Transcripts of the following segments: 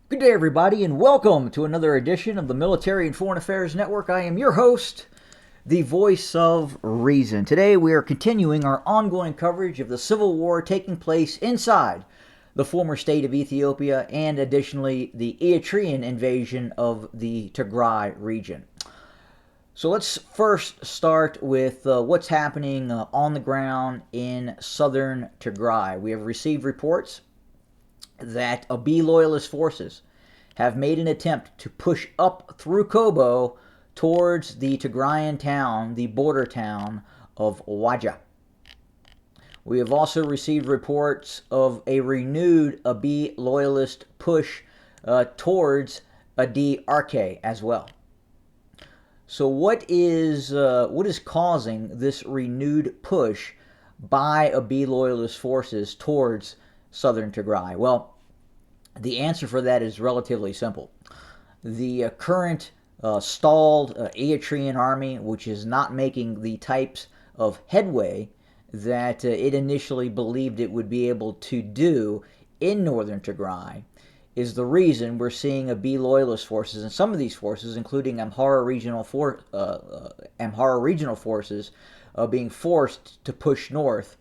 Good day, everybody, and welcome to another edition of the Military and Foreign Affairs Network. I am your host, the voice of reason. Today, we are continuing our ongoing coverage of the civil war taking place inside the former state of Ethiopia and additionally the Eritrean invasion of the Tigray region. So let's first start with what's happening on the ground in southern Tigray. We have received reports that Abiy loyalist forces have made an attempt to push up through Kobo towards the Tigrayan town, the border town of Waja. We have also received reports of a renewed Abiy loyalist push towards Adi Arke as well. So what is causing this renewed push by Abiy loyalist forces towards southern Tigray? Well, the answer for that is relatively simple. The current stalled Eritrean Army, which is not making the types of headway that it initially believed it would be able to do in northern Tigray, is the reason we're seeing Abiy loyalist forces, and some of these forces, including Amhara regional forces, being forced to push north,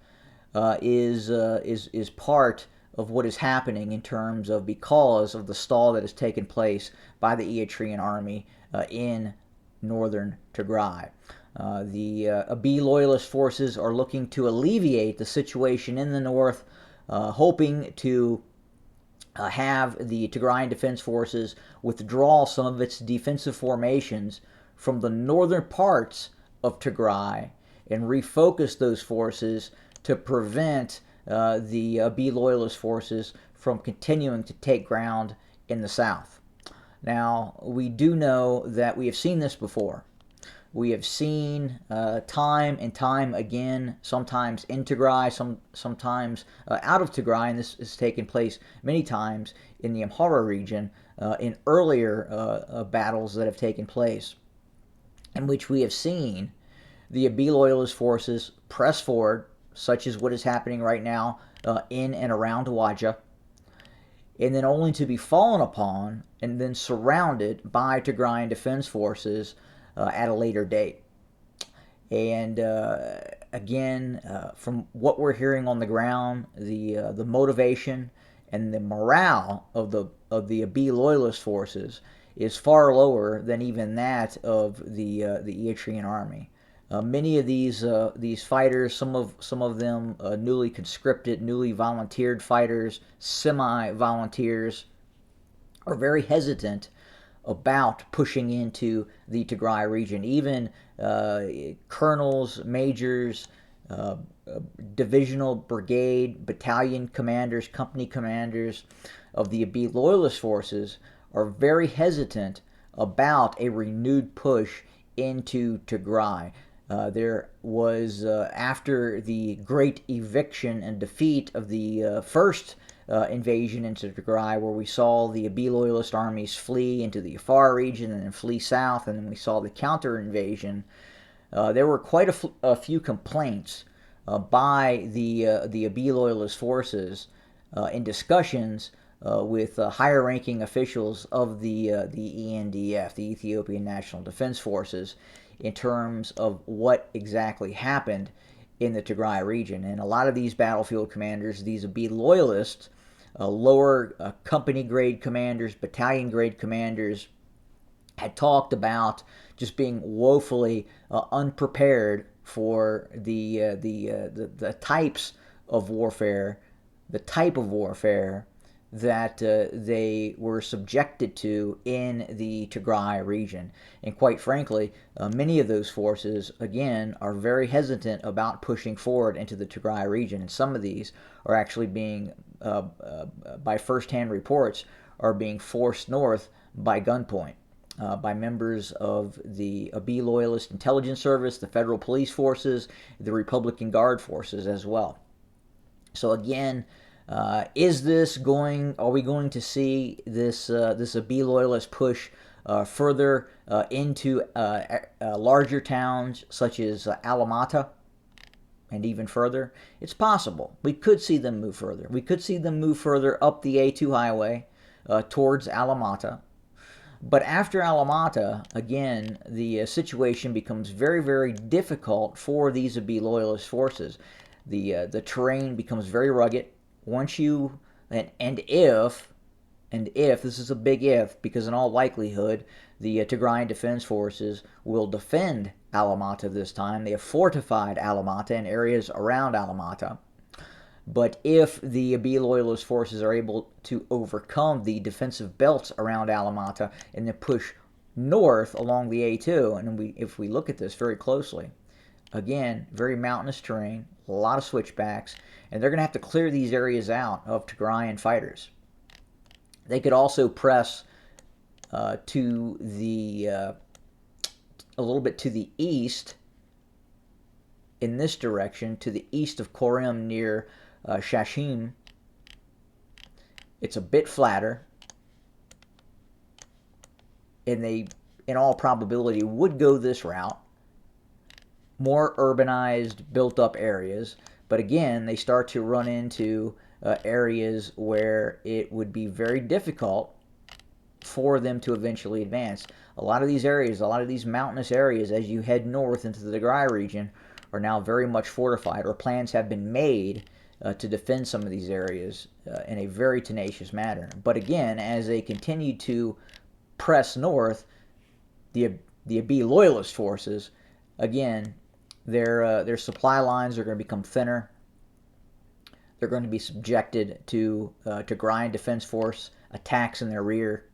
is part of what is happening in terms of because of the stall that has taken place by the Eritrean Army in northern Tigray. The Abiy loyalist forces are looking to alleviate the situation in the north, hoping to have the Tigrayan Defense Forces withdraw some of its defensive formations from the northern parts of Tigray and refocus those forces to prevent the Abiy loyalist forces from continuing to take ground in the south. Now, we do know that we have seen this before. We have seen time and time again, sometimes in Tigray, sometimes out of Tigray, and this has taken place many times in the Amhara region in earlier battles that have taken place, in which we have seen the Abiy loyalist forces press forward, such as what is happening right now in and around Waja, and then only to be fallen upon and then surrounded by Tigrayan defense forces at a later date. And again, from what we're hearing on the ground, the motivation and the morale of the Abiy loyalist forces is far lower than even that of the Eritrean Army. Many of these fighters, some of them newly conscripted, newly volunteered fighters, semi-volunteers, are very hesitant about pushing into the Tigray region. Even colonels, majors, divisional, brigade, battalion commanders, company commanders of the Abiy loyalist forces are very hesitant about a renewed push into Tigray. There was, after the great eviction and defeat of the first invasion into Tigray, where we saw the Abiy loyalist armies flee into the Afar region and then flee south, and then we saw the counter invasion, there were quite a few complaints by the Abiy loyalist forces in discussions with higher ranking officials of the ENDF, the Ethiopian National Defense Forces, in terms of what exactly happened in the Tigray region. And a lot of these battlefield commanders, these Abiy loyalists, lower company grade commanders, battalion grade commanders, had talked about just being woefully unprepared for the types of warfare, the type of warfare that they were subjected to in the Tigray region. And quite frankly, many of those forces, again, are very hesitant about pushing forward into the Tigray region. And some of these are actually being, by first-hand reports, are being forced north by gunpoint. By members of the Abiy Loyalist Intelligence Service, the Federal Police Forces, the Republican Guard Forces as well. So again, are we going to see this Abiy Loyalist push further into larger towns such as Alamata and even further? It's possible. We could see them move further. We could see them move further up the A2 highway, towards Alamata. But after Alamata, again, the situation becomes very, very difficult for these Abiy loyalist forces. The terrain becomes very rugged. Once you and if this is a big if, because in all likelihood the Tigrayan Defense Forces will defend Alamata this time. They have fortified Alamata and areas around Alamata. But if the Abiy loyalist forces are able to overcome the defensive belts around Alamata and then push north along the A2, and if we look at this very closely, again, very mountainous terrain, a lot of switchbacks, and they're going to have to clear these areas out of Tigrayan fighters. They could also press to the a little bit to the east in this direction, to the east of Korim near Shashim. It's a bit flatter, and they, in all probability, would go this route. More urbanized, built-up areas, but again, they start to run into areas where it would be very difficult for them to eventually advance. A lot of these areas, a lot of these mountainous areas, as you head north into the Tigray region, are now very much fortified, or plans have been made to defend some of these areas in a very tenacious manner. But again, as they continue to press north, the Abiy loyalist forces, again, their supply lines are going to become thinner. They're going to be subjected to Tigrayan Defense Force attacks in their rear,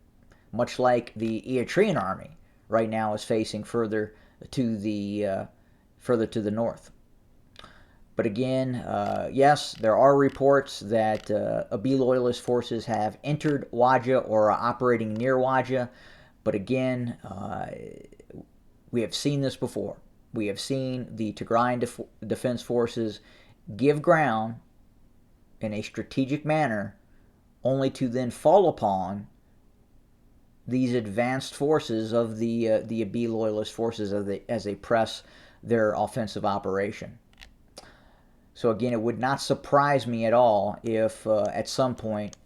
much like the Eritrean Army right now is facing further to the north. But again, yes, there are reports that Abiy loyalist forces have entered Wajah or are operating near Wajah. But again, we have seen this before. We have seen the Tigrayan Defense Forces give ground in a strategic manner, only to then fall upon these advanced forces of the Abiy loyalist forces as they press their offensive operation. So again, it would not surprise me at all if at some point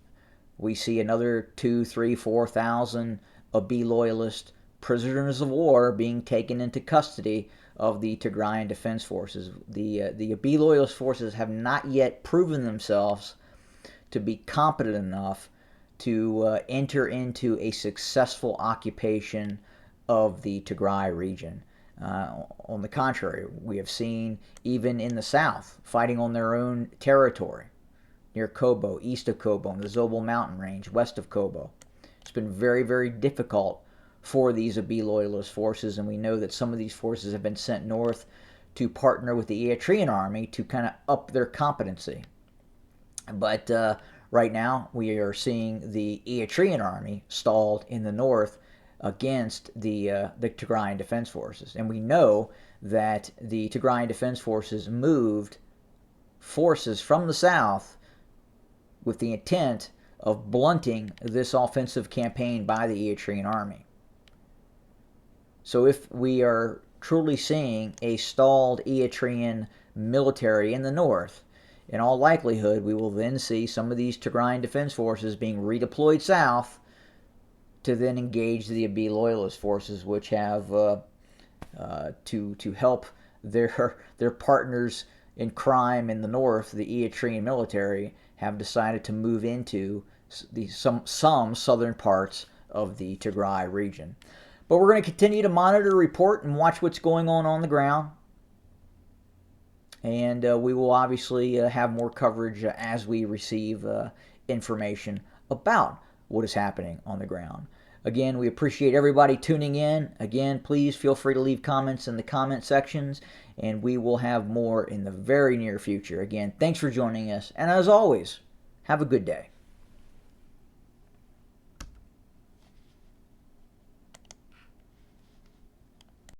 we see another 2,000, 3,000, 4,000 Abiy loyalist prisoners of war being taken into custody of the Tigrayan Defense Forces. The Abiy loyalist forces have not yet proven themselves to be competent enough to enter into a successful occupation of the Tigray region. On the contrary, we have seen, even in the south, fighting on their own territory, near Kobo, east of Kobo, in the Zobel mountain range, west of Kobo. It's been very, very difficult for these Abiy loyalist forces, and we know that some of these forces have been sent north to partner with the Eritrean Army to kind of up their competency. But right now, we are seeing the Eritrean Army stalled in the north against the Tigrayan Defense Forces. And we know that the Tigrayan Defense Forces moved forces from the south with the intent of blunting this offensive campaign by the Eritrean Army. So if we are truly seeing a stalled Eritrean military in the north, in all likelihood, we will then see some of these Tigrayan Defense Forces being redeployed south to then engage the Abiy loyalist forces, which have to help their partners in crime in the north, the Eritrean military, have decided to move into some southern parts of the Tigray region. But we're going to continue to monitor, report, and watch what's going on the ground. And we will obviously have more coverage as we receive information about what is happening on the ground. Again, we appreciate everybody tuning in. Again, please feel free to leave comments in the comment sections, and we will have more in the very near future. Again, thanks for joining us, and as always, have a good day.